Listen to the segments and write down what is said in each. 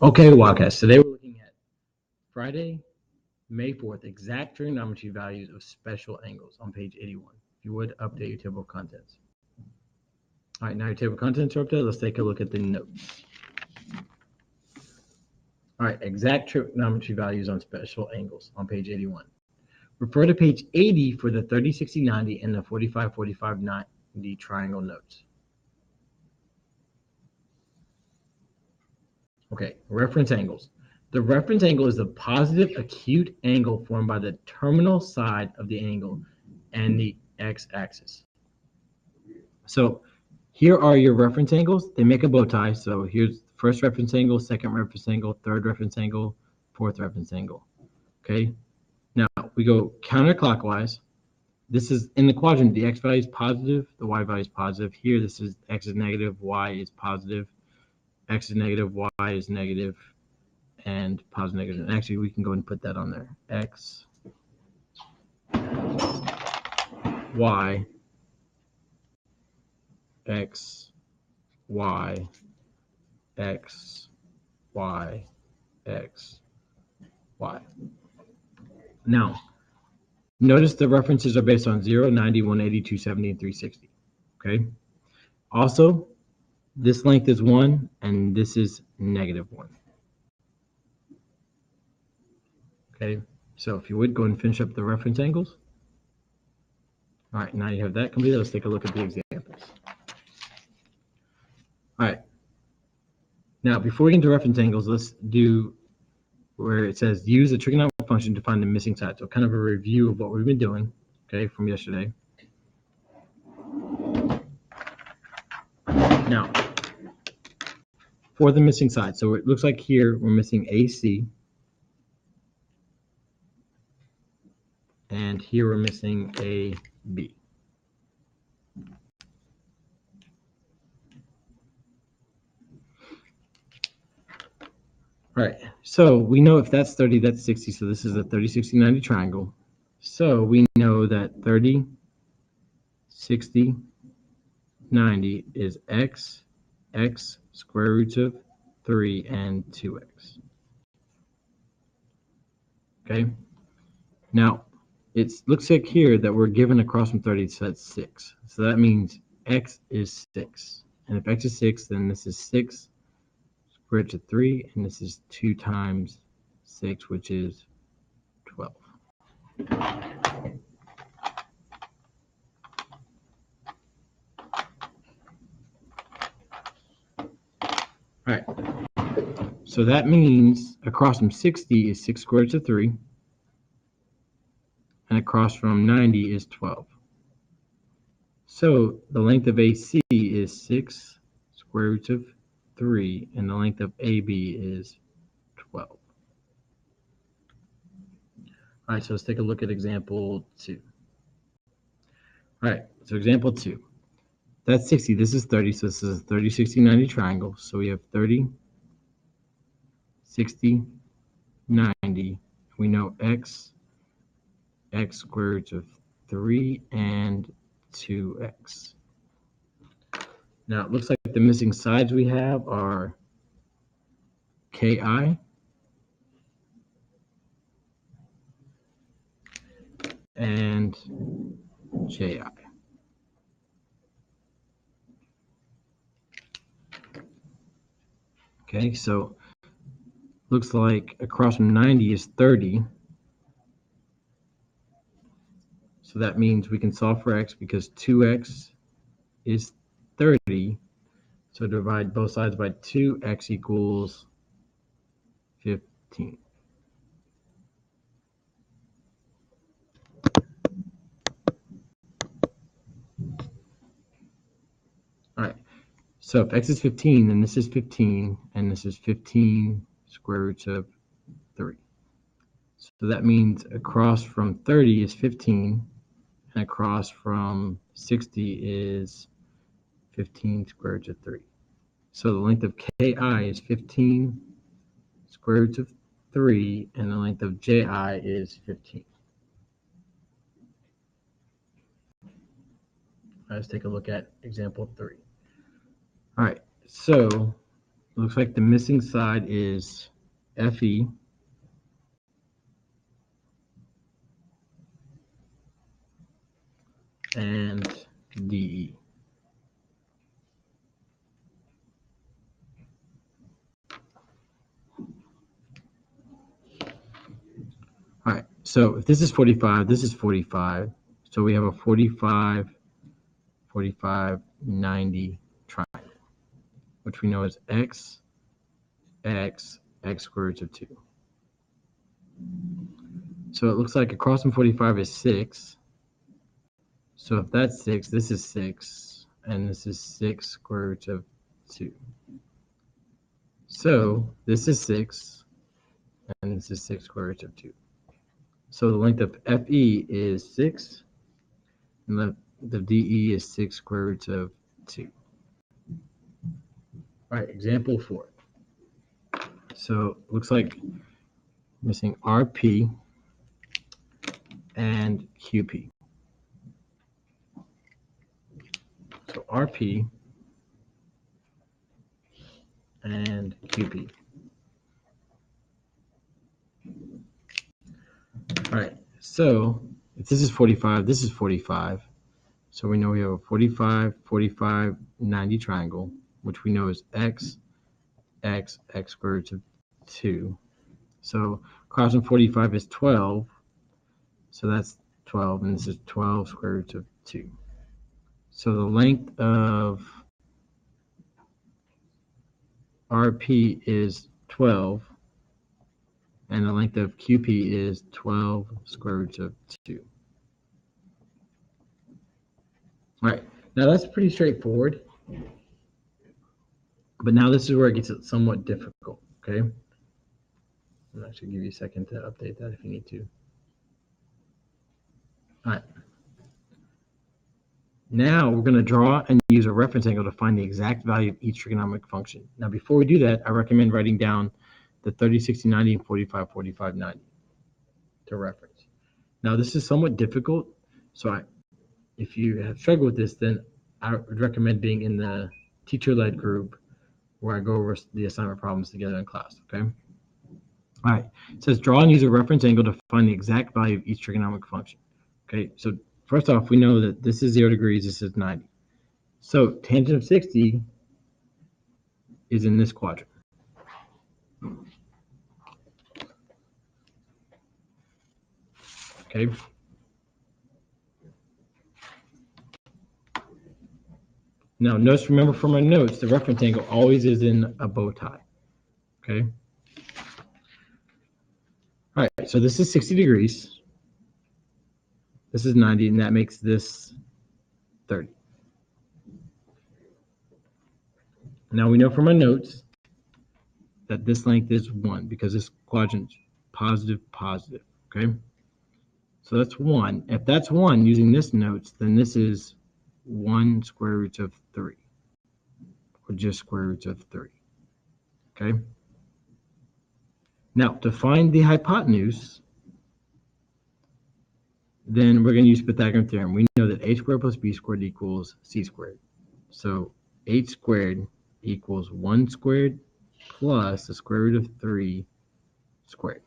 Okay, Wildcats. Today we're looking at Friday, May 4th, exact trigonometry values of special angles on page 81. If you would, update your table of contents. All right, now your table of contents are updated. Let's take a look at the notes. All right, exact trigonometry values on special angles on page 81. Refer to page 80 for the 30, 60, 90, and the 45, 45, 90 triangle notes. Okay, reference angles. The reference angle is the positive acute angle formed by the terminal side of the angle and the x-axis. So here are your reference angles. They make a bow tie. So here's first reference angle, second reference angle, third reference angle, fourth reference angle. Okay, now we go counterclockwise. This is in the quadrant, the x value is positive, the y value is positive. Here, this is x is negative, y is positive, x is negative, y is negative, and positive, negative. And actually, we can go and put that on there. X, y, x, y, x, y, x, y. Now, notice the references are based on 0, 90, 180, 270, and 360. Okay? Also, this length is 1, and this is negative 1. Okay? So if you would, go and finish up the reference angles. All right, now you have that completed. Let's take a look at the examples. All right. Now, before we get into reference angles, let's do where it says use a trigonometric function to find the missing side. So kind of a review of what we've been doing, okay, from yesterday. Now, for the missing side, so it looks like here we're missing AC, and here we're missing AB. All right, so we know if that's 30, that's 60, so this is a 30, 60, 90 triangle. So we know that 30, 60, 90 is x, x, square roots of 3, and 2x. Okay, now it looks like here that we're given across from 30, so that's 6. So that means x is 6. And if x is 6, then this is 6 squared to 3, and this is 2 times 6, which is 12. All right, so that means across from 60 is 6 squared to 3, and across from 90 is 12. So the length of AC is 6 square roots of 3, and the length of AB is 12. All right, so let's take a look at example 2. All right, so example 2. That's 60. This is 30, so this is a 30, 60, 90 triangle. So we have 30, 60, 90. We know x square roots of 3, and 2x. Now, it looks like the missing sides we have are ki and ji. Okay, so looks like across from 90 is 30. So that means we can solve for x because 2x is 30. So divide both sides by 2, x equals 15. All right, so if x is 15, then this is 15, and this is 15 square roots of 3. So that means across from 30 is 15, and across from 60 is 15 square roots of 3. So the length of ki is 15 square roots of 3, and the length of ji is 15. Let's take a look at example 3. All right, so looks like the missing side is FE and DE. All right, so if this is 45, this is 45. So we have a 45, 45, 90 triangle, which we know is x, x, x square root of 2. So it looks like across from 45 is 6. So if that's 6, this is 6, and this is 6 square root of 2. So this is 6, and this is 6 square root of 2. So the length of FE is 6, and the DE is 6 square root of 2. All right, example 4. So it looks like missing RP and QP. So RP and QP. All right, so if this is 45, this is 45. So we know we have a 45, 45, 90 triangle, which we know is x, x, x square root of 2. So across from 45 is 12. So that's 12, and this is 12 square root of 2. So the length of RP is 12, and the length of QP is 12 square root of 2. All right, now that's pretty straightforward, but now this is where it gets somewhat difficult, okay? I'll actually give you a second to update that if you need to. All right. Now we're going to draw and use a reference angle to find the exact value of each trigonometric function. Now before we do that, I recommend writing down the 30, 60, 90, and 45, 45, 90 to reference. Now this is somewhat difficult, so if you have struggled with this, then I would recommend being in the teacher-led group where I go over the assignment problems together in class, okay? All right, it says draw and use a reference angle to find the exact value of each trigonometric function. Okay, so first off, we know that this is 0 degrees, this is 90. So tangent of 60 is in this quadrant. Okay. Now, remember from our notes, the reference angle always is in a bow tie. Okay. All right, so this is 60 degrees. This is 90, and that makes this 30. Now we know from our notes that this length is 1 because this quadrant's positive, positive. Okay. So that's 1. If that's 1 using this notes, then this is 1 square root of 3, or just square root of 3. Okay. Now, to find the hypotenuse, then we're going to use Pythagorean Theorem. We know that a squared plus b squared equals c squared. So h squared equals 1 squared plus the square root of 3 squared.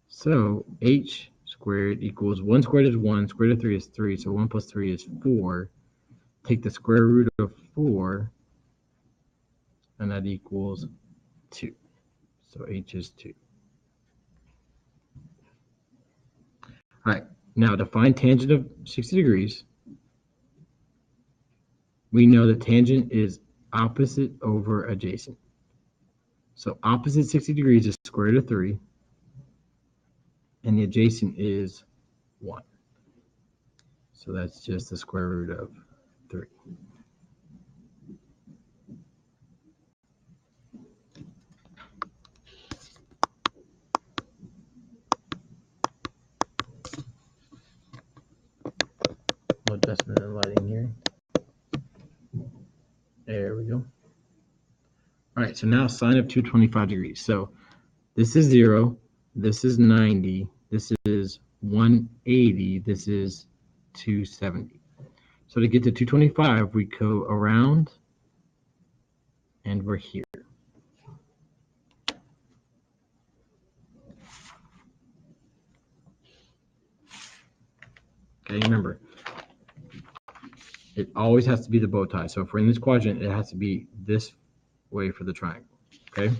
So h squared equals 1 squared is 1, square root of 3 is 3, so 1 plus 3 is 4. Take the square root of 4, and that equals 2. So h is 2. All right, now to find tangent of 60 degrees, we know that tangent is opposite over adjacent. So opposite 60 degrees is square root of 3, and the adjacent is 1. So that's just the square root of 3. No adjustment in lighting here. There we go. All right, so now sine of 225 degrees. So this is 0, this is 90, this is 180, this is 270. So to get to 225, we go around and we're here. Okay, remember, it always has to be the bow tie. So if we're in this quadrant, it has to be this way for the triangle. Okay.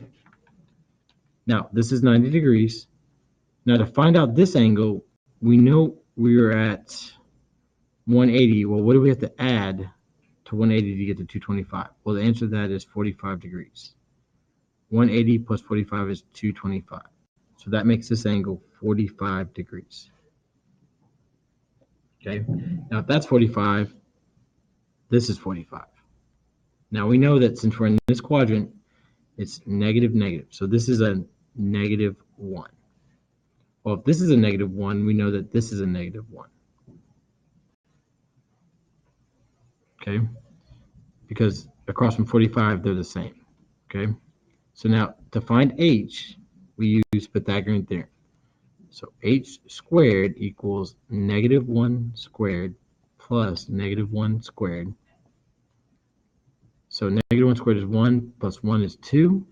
Now, this is 90 degrees. Now, to find out this angle, we know we're at 180. Well, what do we have to add to 180 to get to 225? Well, the answer to that is 45 degrees. 180 plus 45 is 225. So that makes this angle 45 degrees. Okay. Now, if that's 45, this is 45. Now, we know that since we're in this quadrant, it's negative, negative. So this is a negative 1. Well, if this is a negative 1, we know that this is a negative 1. Okay? Because across from 45, they're the same. Okay? So now, to find h, we use Pythagorean Theorem. So h squared equals negative 1 squared plus negative 1 squared. So negative 1 squared is 1 plus 1 is 2.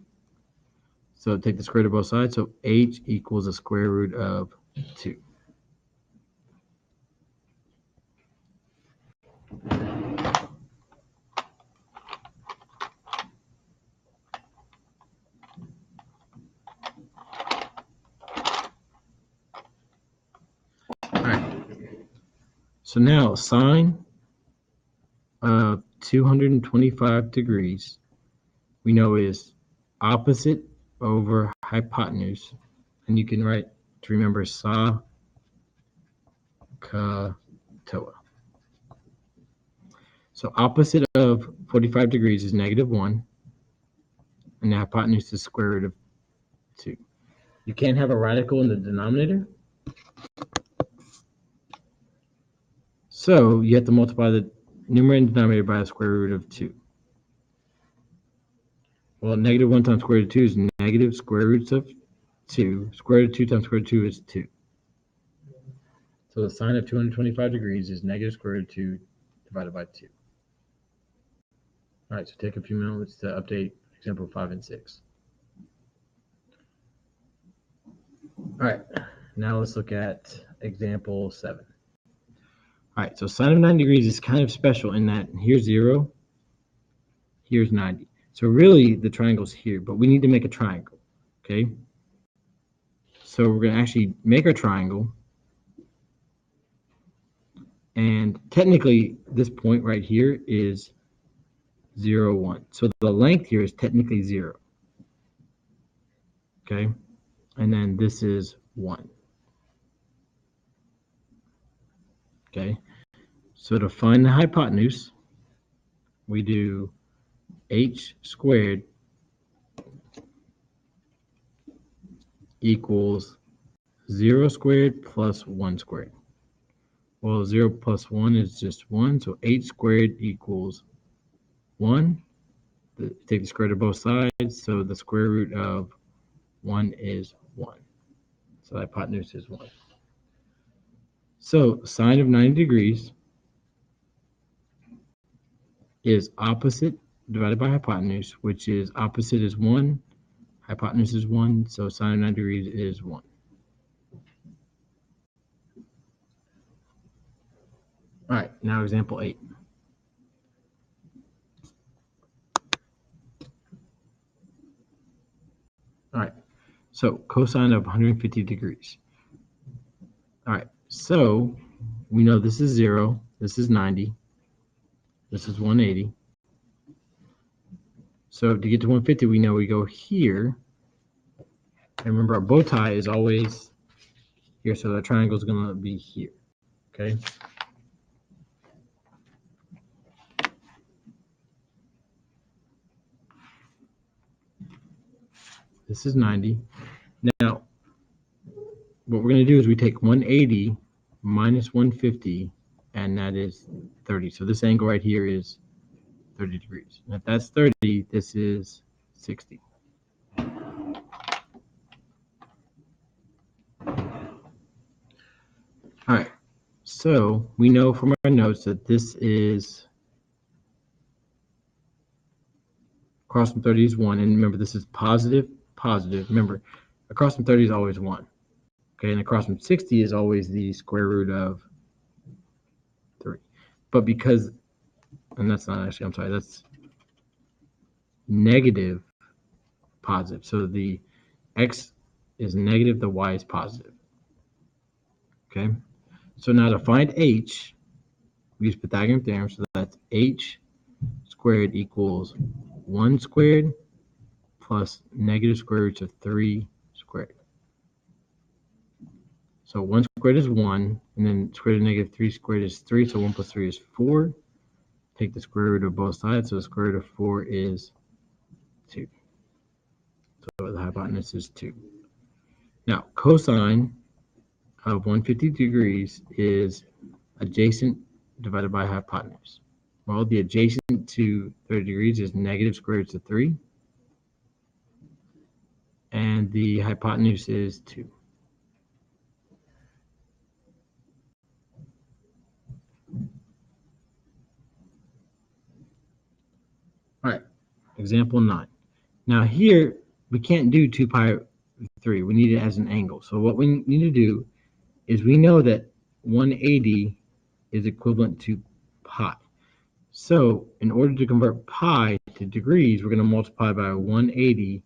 So take the square root of both sides. So h equals the square root of 2. All right. So now sine of 225 degrees, we know is opposite over hypotenuse. And you can write to remember sa ka toa. So opposite of 45 degrees is negative 1. And the hypotenuse is square root of 2. You can't have a radical in the denominator. So you have to multiply the numerator and denominator by the square root of 2. Well, negative 1 times square root of 2 is negative square roots of 2. Square root of 2 times square root of 2 is 2. So the sine of 225 degrees is negative square root of 2 divided by 2. All right, so take a few minutes to update example 5 and 6. All right, now let's look at example 7. All right, so sine of 90 degrees is kind of special in that here's 0, here's 90. So really the triangle's here, but we need to make a triangle, okay? So we're going to actually make our triangle. And technically, this point right here is 0, 1. So the length here is technically 0. Okay? And then this is 1. Okay? So to find the hypotenuse, we do h squared equals 0 squared plus 1 squared. Well, 0 plus 1 is just 1, so h squared equals 1. Take the square root of both sides, so the square root of 1 is 1. So the hypotenuse is 1. So sine of 90 degrees is opposite divided by hypotenuse, which is opposite is 1, hypotenuse is 1, so sine of 90 degrees is 1. All right, now example 8. All right, so cosine of 150 degrees. All right, so we know this is 0, this is 90, this is 180. So to get to 150, we know we go here. And remember, our bow tie is always here, so the triangle is going to be here, okay? This is 90. Now, what we're going to do is we take 180 minus 150, and that is 30. So this angle right here is 30 degrees. And if that's 30, this is 60. All right, so we know from our notes that this is Across from 30 is 1. And remember, this is positive, positive. Remember, across from 30 is always 1. Okay, and across from 60 is always the square root of 3. But because, and that's not actually, I'm sorry, that's negative positive. So the x is negative, the y is positive. Okay, so now to find h, we use Pythagorean Theorem, so that's h squared equals 1 squared plus negative square roots of 3 squared. So 1 squared is 1, and then square root of negative 3 squared is 3, so 1 plus 3 is 4. Take the square root of both sides, so the square root of 4 is 2. So the hypotenuse is 2. Now, cosine of 150 degrees is adjacent divided by hypotenuse. Well, the adjacent to 30 degrees is negative square roots of 3, and the hypotenuse is 2. All right, example 9. Now here, we can't do 2 pi 3. We need it as an angle. So what we need to do is we know that 180 is equivalent to pi. So in order to convert pi to degrees, we're going to multiply by 180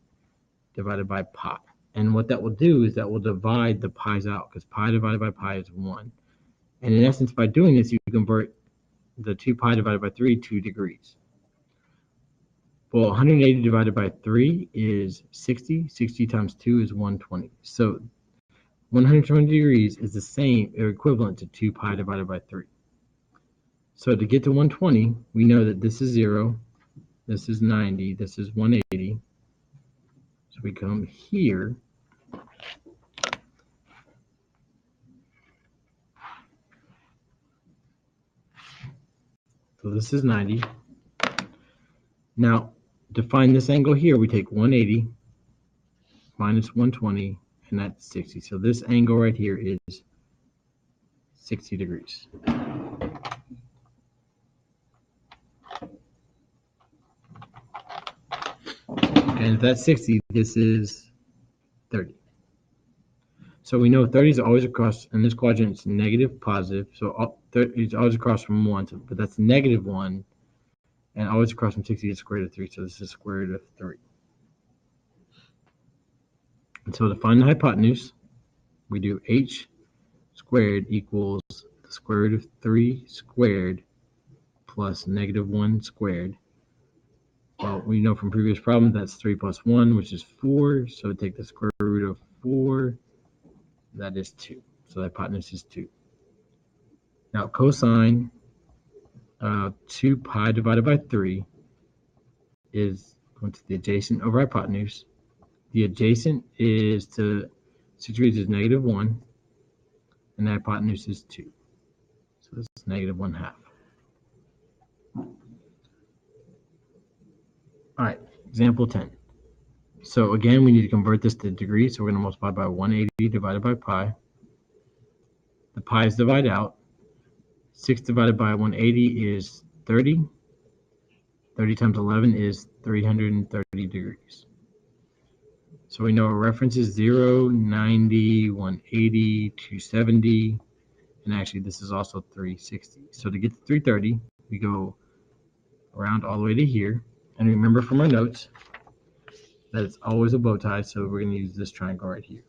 divided by pi. And what that will do is that will divide the pi's out, because pi divided by pi is 1. And in essence, by doing this, you convert the 2 pi divided by 3 to degrees. Well, 180 divided by 3 is 60. 60 times 2 is 120. So 120 degrees is the same or equivalent to 2 pi divided by 3. So to get to 120, we know that this is 0, this is 90, this is 180. So we come here. So this is 90. Now, to find this angle here, we take 180 minus 120, and that's 60. So this angle right here is 60 degrees. And if that's 60, this is 30. So we know 30 is always across, in this quadrant, it's negative, positive. So 30 is always across from 1, but that's negative 1. And always across from 60 is square root of 3. So this is square root of 3. And so to find the hypotenuse, we do h squared equals the square root of 3 squared plus negative 1 squared. Well, we know from previous problems that's 3 plus 1, which is 4. So take the square root of 4, that is 2. So the hypotenuse is 2. Now cosine 2 pi divided by 3 is going to the adjacent over hypotenuse. The adjacent is to 60 degrees is negative 1, and the hypotenuse is 2. So this is negative 1/2. All right, example 10. So again, we need to convert this to degrees. So we're going to multiply by 180 divided by pi. The pi's divide out. 6 divided by 180 is 30. 30 times 11 is 330 degrees. So we know our reference is 0, 90, 180, 270, and actually this is also 360. So to get to 330, we go around all the way to here. And remember from our notes that it's always a bow tie, so we're going to use this triangle right here.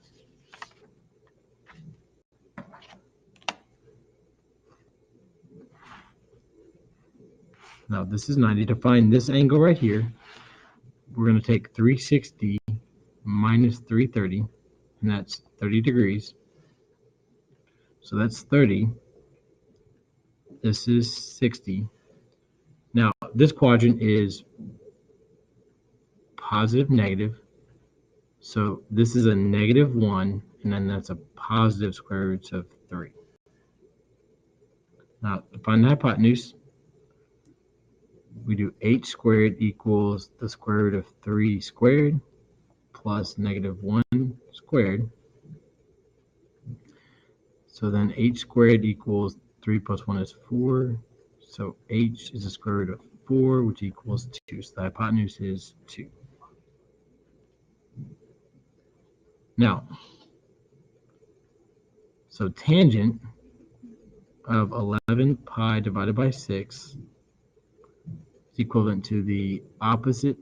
Now this is 90. To find this angle right here, we're going to take 360 minus 330, and that's 30 degrees. So that's 30. This is 60. Now this quadrant is positive, negative. So this is a negative 1, and then that's a positive square root of 3. Now to find the hypotenuse, we do h squared equals the square root of 3 squared plus negative 1 squared. So then h squared equals 3 plus 1 is 4. So h is the square root of 4, which equals 2. So the hypotenuse is 2. Now, so tangent of 11 pi divided by 6 is equivalent to the opposite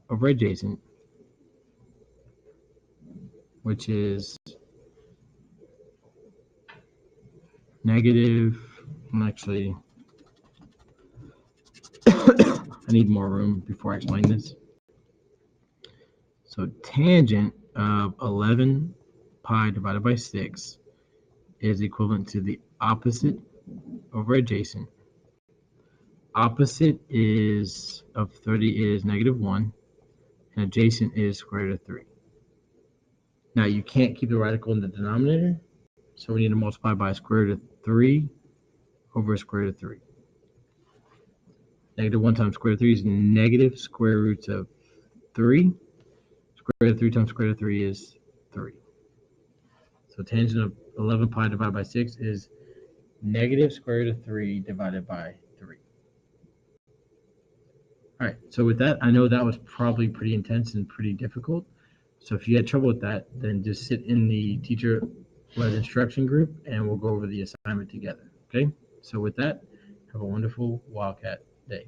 over adjacent, which is negative. Actually, I need more room before I explain this. So tangent of 11 pi divided by 6 is equivalent to the opposite over adjacent. Opposite is of 30 is negative 1, and adjacent is square root of 3. Now you can't keep the radical in the denominator, so we need to multiply by square root of 3 over square root of 3. Negative 1 times square root of 3 is negative square root of 3. Square root of 3 times square root of 3 is 3. So tangent of 11 pi divided by 6 is negative square root of 3 divided by 3. All right, so with that, I know that was probably pretty intense and pretty difficult. So if you had trouble with that, then just sit in the teacher-led instruction group and we'll go over the assignment together, okay? So with that, have a wonderful Wildcat day.